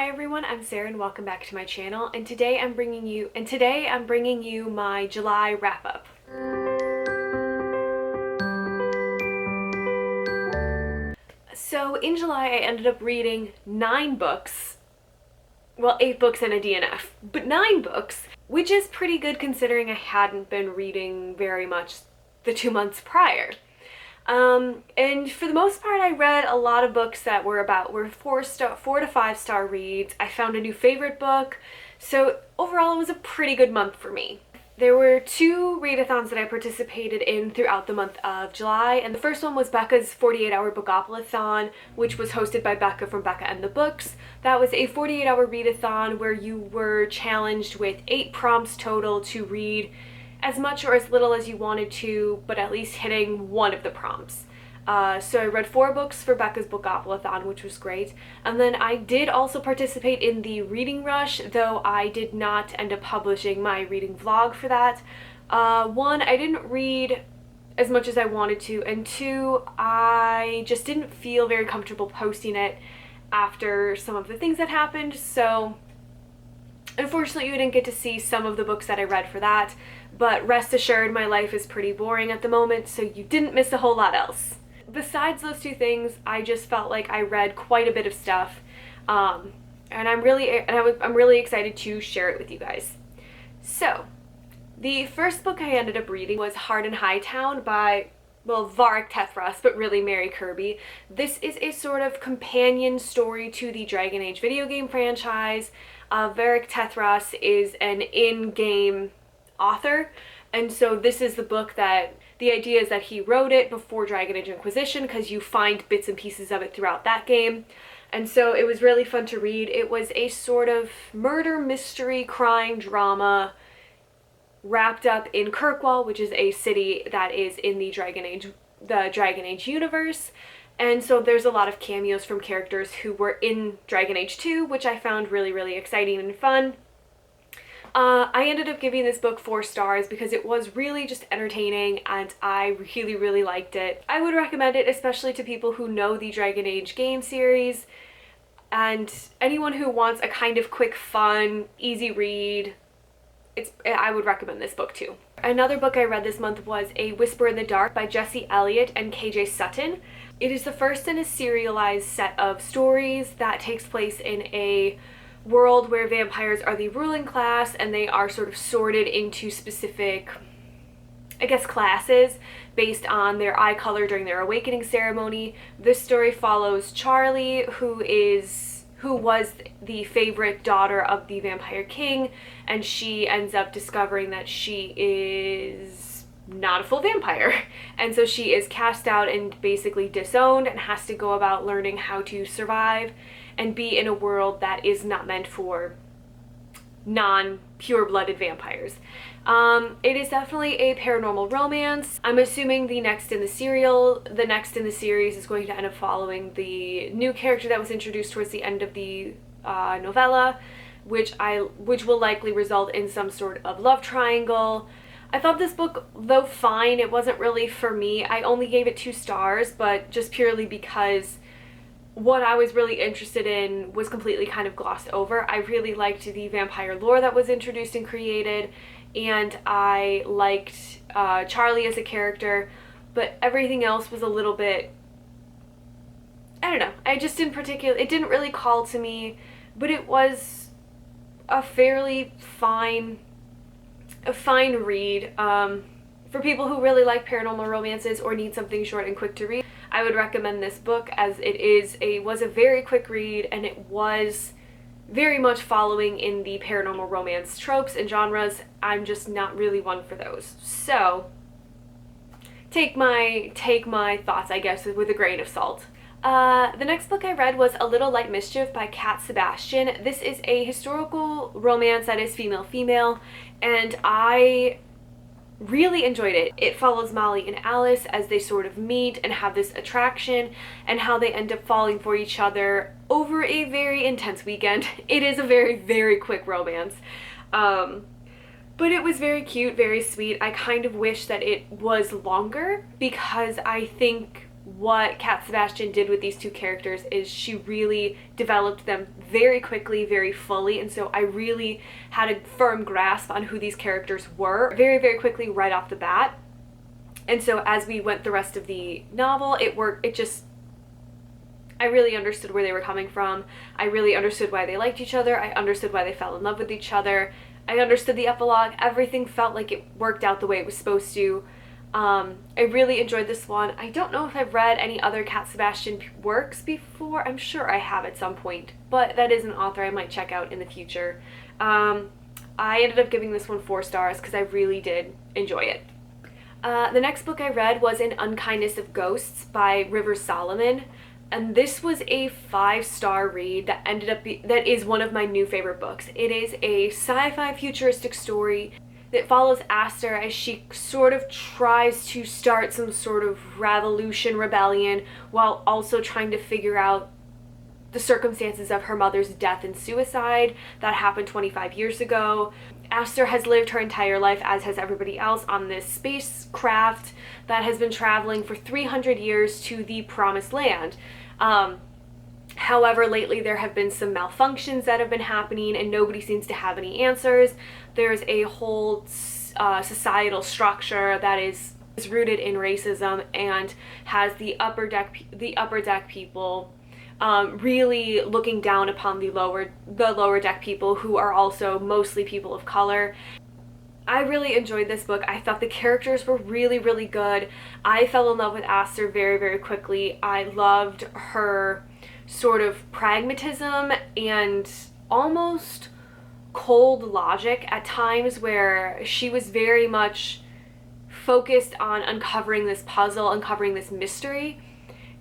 Hi everyone, I'm Sarah and welcome back to my channel, and today I'm bringing you my July wrap-up. So in July I ended up reading 9 books. Well, 8 books and a DNF, but 9 books, which is pretty good considering I hadn't been reading very much the 2 months prior. And for the most part, I read a lot of books that were 4 to 5 star reads. I found a new favorite book, so overall it was a pretty good month for me. There were 2 readathons that I participated in throughout the month of July, and the first one was Becca's 48-hour bookopoly-thon, which was hosted by Becca from Becca and the Books. That was a 48-hour readathon where you were challenged with 8 prompts total to read as much or as little as you wanted to, but at least hitting one of the prompts. So I read 4 books for Becca's bookopoly-thon, which was great. And then I did also participate in the reading rush, though I did not end up publishing my reading vlog for that. 1, I didn't read as much as I wanted to, and 2, I just didn't feel very comfortable posting it after some of the things that happened, so unfortunately you didn't get to see some of the books that I read for that, but rest assured my life is pretty boring at the moment, so you didn't miss a whole lot else. Besides those 2 things, I just felt like I read quite a bit of stuff, and I'm really excited to share it with you guys. So, the first book I ended up reading was Hard in Hightown by, well, Varric Tethras, but really Mary Kirby. This is a sort of companion story to the Dragon Age video game franchise. Varric Tethras is an in-game author, and so this is the book that the idea is that he wrote it before Dragon Age Inquisition, because you find bits and pieces of it throughout that game. And so it was really fun to read. It was a sort of murder mystery crime drama wrapped up in Kirkwall, which is a city that is in the Dragon Age universe. And so there's a lot of cameos from characters who were in Dragon Age 2, which I found really exciting and fun. I ended up giving this book 4 stars because it was really just entertaining and I really liked it. I would recommend it especially to people who know the Dragon Age game series and anyone who wants a kind of quick, fun, easy read. I would recommend this book too. Another book I read this month was A Whisper in the Dark by Jessi, Elliot, and KJ Sutton. It is the first in a serialized set of stories that takes place in a world where vampires are the ruling class and they are sort of sorted into specific, I guess, classes based on their eye color during their awakening ceremony. This story follows Charlie, who was the favorite daughter of the vampire king, and she ends up discovering that she is not a full vampire, and so she is cast out and basically disowned and has to go about learning how to survive and be in a world that is not meant for non-pure-blooded vampires. It is definitely a paranormal romance. I'm assuming the next in the series is going to end up following the new character that was introduced towards the end of the novella, which will likely result in some sort of love triangle. I thought this book, though fine, it wasn't really for me. I only gave it 2 stars, but just purely because what I was really interested in was completely kind of glossed over. I really liked the vampire lore that was introduced and created, and I liked Charlie as a character, but everything else was a little bit, I don't know, it didn't really call to me, but it was a fairly fine read. For people who really like paranormal romances or need something short and quick to read, I would recommend this book, as it was a very quick read and it was very much following in the paranormal romance tropes and genres. I'm just not really one for those. So take my thoughts, I guess, with a grain of salt. The next book I read was A Little Light Mischief by Sebastian. This is a historical romance that is female, and I really enjoyed it. It follows Molly and Alice as they sort of meet and have this attraction, and how they end up falling for each other over a very intense weekend. It is a very quick romance, but it was very cute, very sweet. I kind of wish that it was longer, because I think what Cat Sebastian did with these two characters is she really developed them very quickly, very fully, and so I really had a firm grasp on who these characters were very, very quickly right off the bat. And so as we went the rest of the novel, it worked. I really understood where they were coming from. I really understood why they liked each other. I understood why they fell in love with each other. I understood the epilogue. Everything felt like it worked out the way it was supposed to. I really enjoyed this one. I don't know if I've read any other Cat Sebastian works before. I'm sure I have at some point, but that is an author I might check out in the future. I ended up giving this one 4 stars because I really did enjoy it. The next book I read was An Unkindness of Ghosts by River Solomon, and this was a 5-star read that that is one of my new favorite books. It is a sci-fi futuristic story that follows Aster as she sort of tries to start some sort of rebellion, while also trying to figure out the circumstances of her mother's death and suicide that happened 25 years ago. Aster has lived her entire life, as has everybody else, on this spacecraft that has been traveling for 300 years to the Promised Land. However, lately there have been some malfunctions that have been happening and nobody seems to have any answers. There's a whole societal structure that is rooted in racism and has the upper deck people really looking down upon the lower deck people, who are also mostly people of color. I really enjoyed this book. I thought the characters were really, really good. I fell in love with Aster very, very quickly. I loved her sort of pragmatism and almost cold logic at times, where she was very much focused on uncovering this puzzle, uncovering this mystery,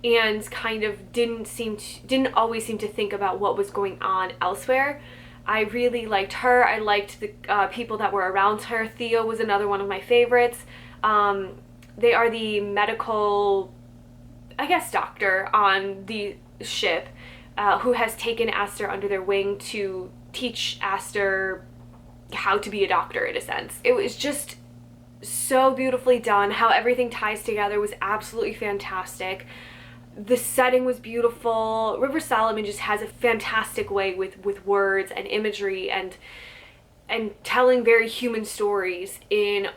and kind of didn't always seem to think about what was going on elsewhere. I really liked her. I liked the people that were around her. Theo was another one of my favorites. They are the medical, I guess, doctor on the ship, who has taken Aster under their wing to teach Aster how to be a doctor, in a sense. It was just so beautifully done. How everything ties together was absolutely fantastic. The setting was beautiful. River Solomon just has a fantastic way with words and imagery and telling very human stories in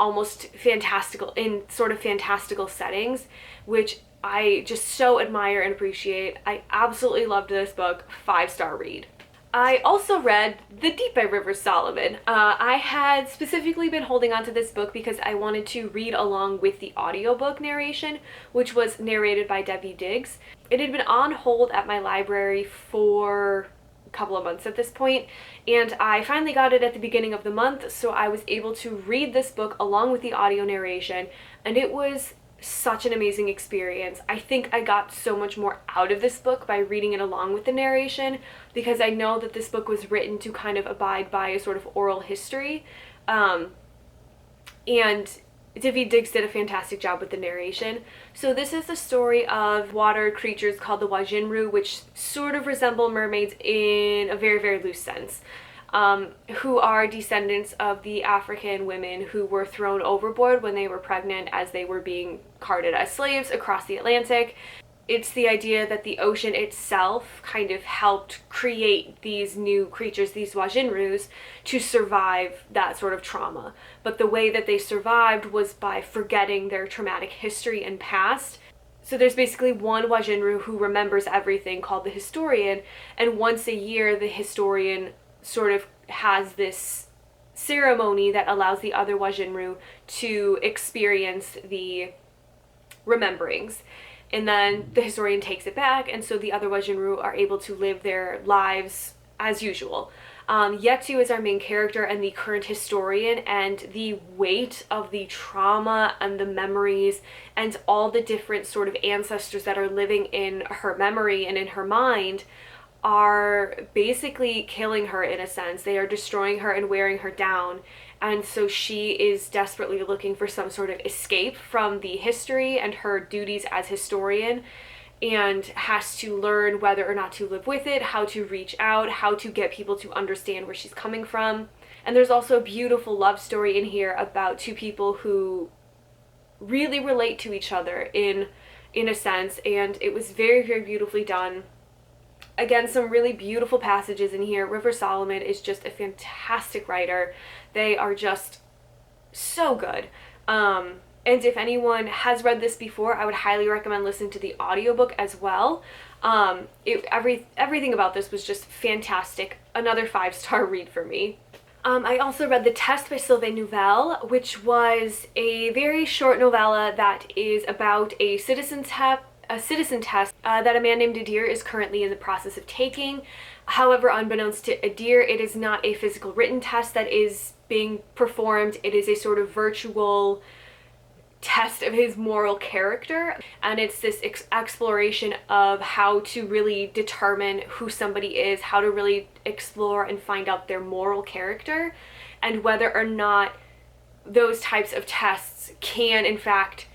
sort of fantastical settings, which I just so admire and appreciate. I absolutely loved this book. 5-star read. I also read The Deep by River Solomon. I had specifically been holding on to this book because I wanted to read along with the audiobook narration, which was narrated by Debbie Diggs. It had been on hold at my library for a couple of months at this point, and I finally got it at the beginning of the month, so I was able to read this book along with the audio narration, and it was such an amazing experience. I think I got so much more out of this book by reading it along with the narration, because I know that this book was written to kind of abide by a sort of oral history, and Debbie Diggs did a fantastic job with the narration. So this is the story of water creatures called the Wajinru, which sort of resemble mermaids in a very, very loose sense, who are descendants of the African women who were thrown overboard when they were pregnant as they were being carted as slaves across the Atlantic. It's the idea that the ocean itself kind of helped create these new creatures, these Wajinrus, to survive that sort of trauma. But the way that they survived was by forgetting their traumatic history and past. So there's basically one Wajinru who remembers everything, called the Historian, and once a year the Historian sort of has this ceremony that allows the other Wajinru to experience the rememberings. And then the Historian takes it back, and so the other Wajinru are able to live their lives as usual. Yetu is our main character and the current Historian, and the weight of the trauma and the memories and all the different sort of ancestors that are living in her memory and in her mind are basically killing her in a sense. They are destroying her and wearing her down. And so she is desperately looking for some sort of escape from the history and her duties as Historian, and has to learn whether or not to live with it, how to reach out, how to get people to understand where she's coming from. And there's also a beautiful love story in here about two people who really relate to each other in in a sense, and it was very, very beautifully done. Again, some really beautiful passages in here. River Solomon is just a fantastic writer. They are just so good. And if anyone has read this before, I would highly recommend listening to the audiobook as well. Everything about this was just fantastic. Another 5-star read for me. I also read The Test by Sylvain Neuvel, which was a very short novella that is about a citizen test that a man named Adir is currently in the process of taking. However, unbeknownst to Adir, it is not a physical written test that is being performed. It is a sort of virtual test of his moral character, and it's this exploration of how to really determine who somebody is, how to really explore and find out their moral character, and whether or not those types of tests can in fact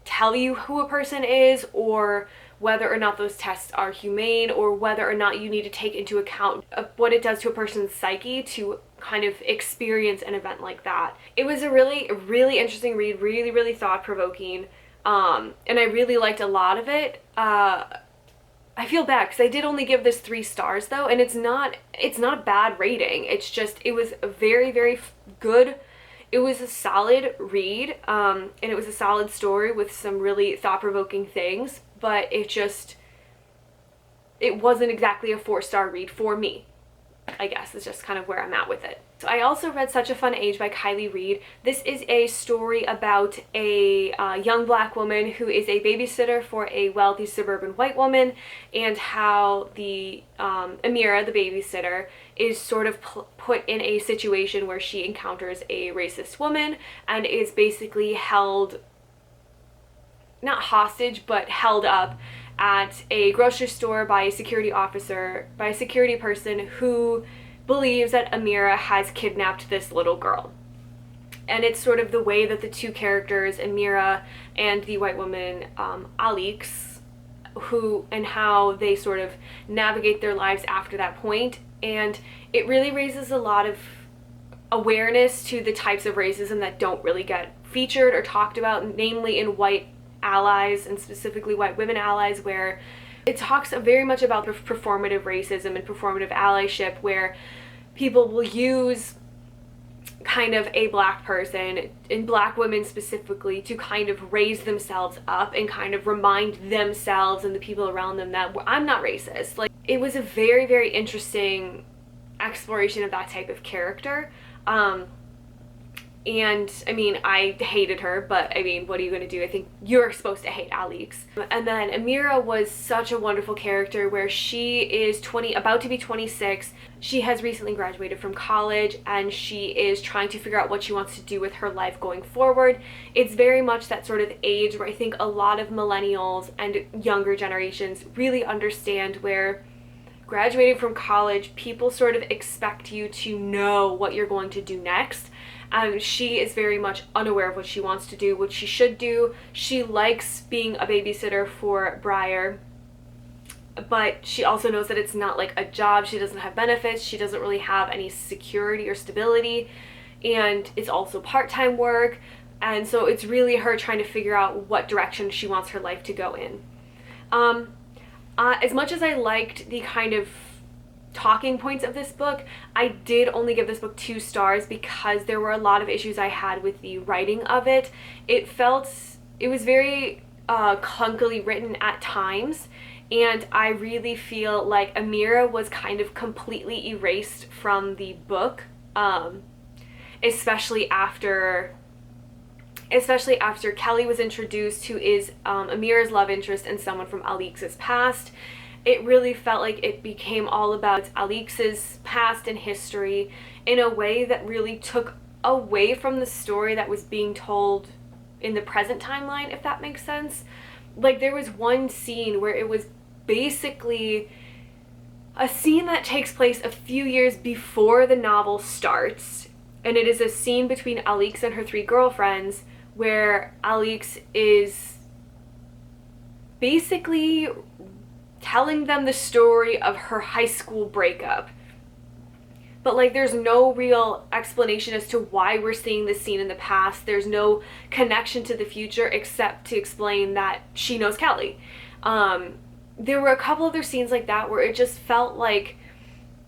tell you who a person is, or whether or not those tests are humane, or whether or not you need to take into account what it does to a person's psyche to kind of experience an event like that. It was a really, really interesting read, really, really thought-provoking, and I really liked a lot of it. I feel bad because I did only give this 3 stars though, and it's not a bad rating. It's just, it was a very, very good. It was a solid read, and it was a solid story with some really thought-provoking things, but it wasn't exactly a 4-star read for me, I guess. It's just kind of where I'm at with it. So I also read Such a Fun Age by Kiley Reid. This is a story about a young black woman who is a babysitter for a wealthy suburban white woman, and how the Amira, the babysitter, is sort of put in a situation where she encounters a racist woman and is basically held, not hostage, but held up at a grocery store by a security person who believes that Amira has kidnapped this little girl. And it's sort of the way that the two characters, Amira and the white woman, Alix, how they sort of navigate their lives after that point. And it really raises a lot of awareness to the types of racism that don't really get featured or talked about, namely in white allies, and specifically white women allies, where it talks very much about performative racism and performative allyship, where people will use kind of a black person, and black women specifically, to kind of raise themselves up and kind of remind themselves and the people around them that I'm not racist. Like, it was a very, very interesting exploration of that type of character. And I mean, I hated her, but I mean, what are you going to do? I think you're supposed to hate Alix. And then Amira was such a wonderful character, where she is about to be 26. She has recently graduated from college, and she is trying to figure out what she wants to do with her life going forward. It's very much that sort of age where I think a lot of millennials and younger generations really understand, where graduating from college, people sort of expect you to know what you're going to do next. She is very much unaware of what she wants to do, what she should do. She likes being a babysitter for Briar, but she also knows that it's not like a job. She doesn't have benefits. She doesn't really have any security or stability, and it's also part-time work. And so it's really her trying to figure out what direction she wants her life to go in. As much as I liked the kind of talking points of this book, I did only give this book 2 stars because there were a lot of issues I had with the writing of it. It was very clunkily written at times, and I really feel like Amira was kind of completely erased from the book, especially after Kelly was introduced, who is Amira's love interest and someone from Alix's past. It really felt like it became all about Alix's past and history in a way that really took away from the story that was being told in the present timeline, if that makes sense. Like, there was one scene where it was basically a scene that takes place a few years before the novel starts, and it is a scene between Alix and her 3 girlfriends, where Alix is basically telling them the story of her high school breakup. but like there's no real explanation as to why we're seeing this scene in the past. There's no connection to the future except to explain that she knows Kiley. There were a couple other scenes like that where it just felt like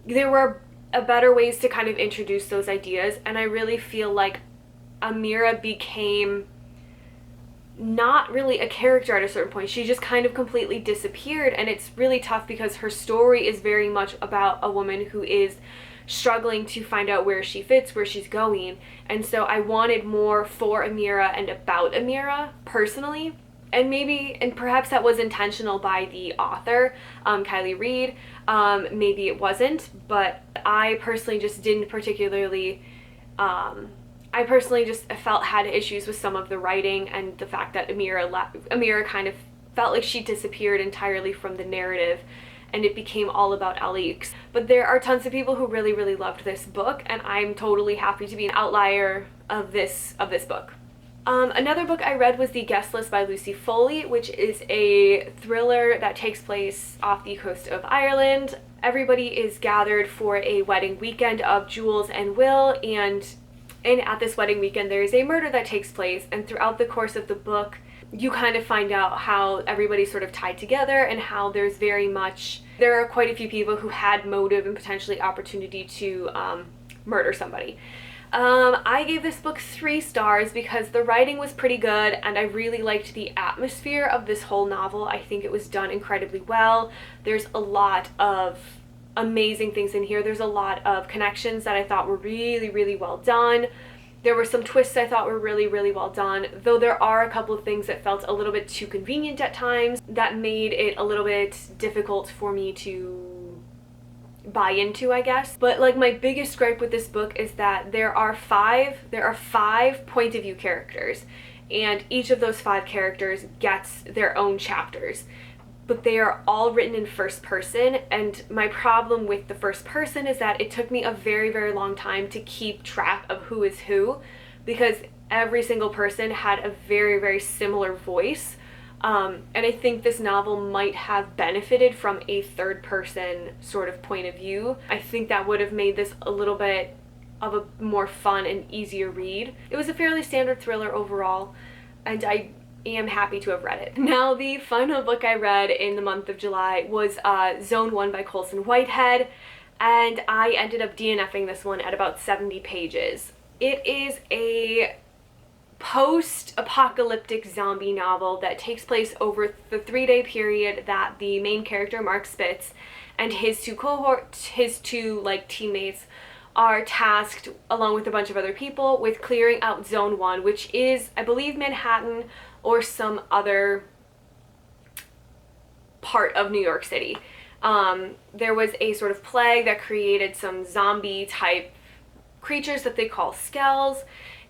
there were better ways to kind of introduce those ideas, and I really feel like Amira became not really a character at a certain point. She just kind of completely disappeared, and it's really tough because her story is very much about a woman who is struggling to find out where she fits, where she's going, and so I wanted more for Amira and about Amira personally, and perhaps that was intentional by the author, Kiley Reid, maybe it wasn't, but I personally just didn't particularly, I personally just felt had issues with some of the writing and the fact that Amira kind of felt like she disappeared entirely from the narrative and it became all about Elliot. But there are tons of people who really, really loved this book, and I'm totally happy to be an outlier of this book. Another book I read was The Guest List by Lucy Foley, which is a thriller that takes place off the coast of Ireland. Everybody is gathered for a wedding weekend of Jules and Will, and at this wedding weekend there is a murder that takes place, and throughout the course of the book you kind of find out how everybody's sort of tied together and how there are quite a few people who had motive and potentially opportunity to murder somebody. I gave this book 3 stars because the writing was pretty good and I really liked the atmosphere of this whole novel. I think it was done incredibly well. There's a lot of amazing things in here. There's a lot of connections that I thought were really, really well done. There were some twists I thought were really, really well done, though there are a couple of things that felt a little bit too convenient at times that made it a little bit difficult for me to buy into, I guess. But like my biggest gripe with this book is that there are five point of view characters, and each of those 5 characters gets their own chapters, but they are all written in first person, and my problem with the first person is that it took me a very, very long time to keep track of who is who, because every single person had a very, very similar voice. And I think this novel might have benefited from a third person sort of point of view. I think that would have made this a little bit of a more fun and easier read. It was a fairly standard thriller overall, and I am happy to have read it. Now, the final book I read in the month of July was Zone 1 by Colson Whitehead, and I ended up DNFing this one at about 70 pages. It is a post-apocalyptic zombie novel that takes place over the 3-day period that the main character, Mark Spitz, and his two teammates are tasked, along with a bunch of other people, with clearing out Zone 1, which is, I believe, Manhattan or some other part of New York City. There was a sort of plague that created some zombie type creatures that they call skells,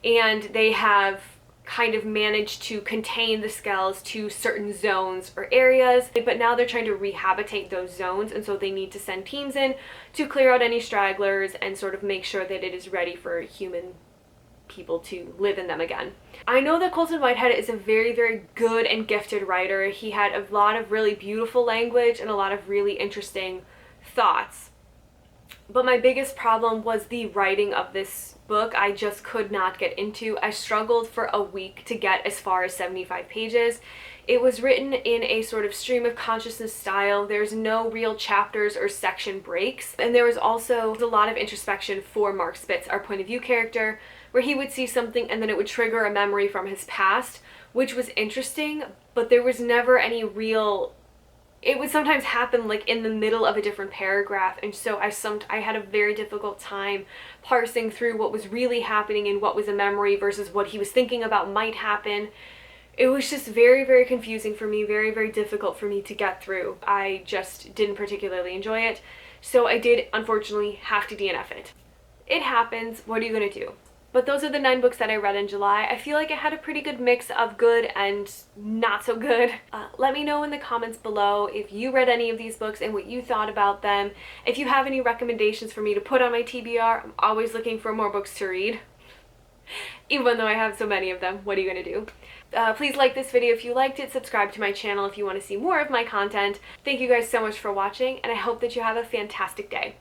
and they have kind of managed to contain the skells to certain zones or areas, but now they're trying to rehabilitate those zones, and so they need to send teams in to clear out any stragglers and sort of make sure that it is ready for human people to live in them again. I know that Colson Whitehead is a very, very good and gifted writer. He had a lot of really beautiful language and a lot of really interesting thoughts. But my biggest problem was the writing of this book. I just could not get into. I struggled for a week to get as far as 75 pages. It was written in a sort of stream of consciousness style. There's no real chapters or section breaks. And there was also a lot of introspection for Mark Spitz, our point of view character, where he would see something and then it would trigger a memory from his past, which was interesting, but there was never any real... It would sometimes happen like in the middle of a different paragraph, and so I had a very difficult time parsing through what was really happening and what was a memory versus what he was thinking about might happen. It was just very, very confusing for me, very, very difficult for me to get through. I just didn't particularly enjoy it, so I did unfortunately have to DNF it. It happens, what are you gonna do? But those are the 9 books that I read in July. I feel like I had a pretty good mix of good and not so good. Let me know in the comments below if you read any of these books and what you thought about them. If you have any recommendations for me to put on my TBR, I'm always looking for more books to read. Even though I have so many of them, what are you gonna do? Please like this video if you liked it, subscribe to my channel if you want to see more of my content. Thank you guys so much for watching, and I hope that you have a fantastic day.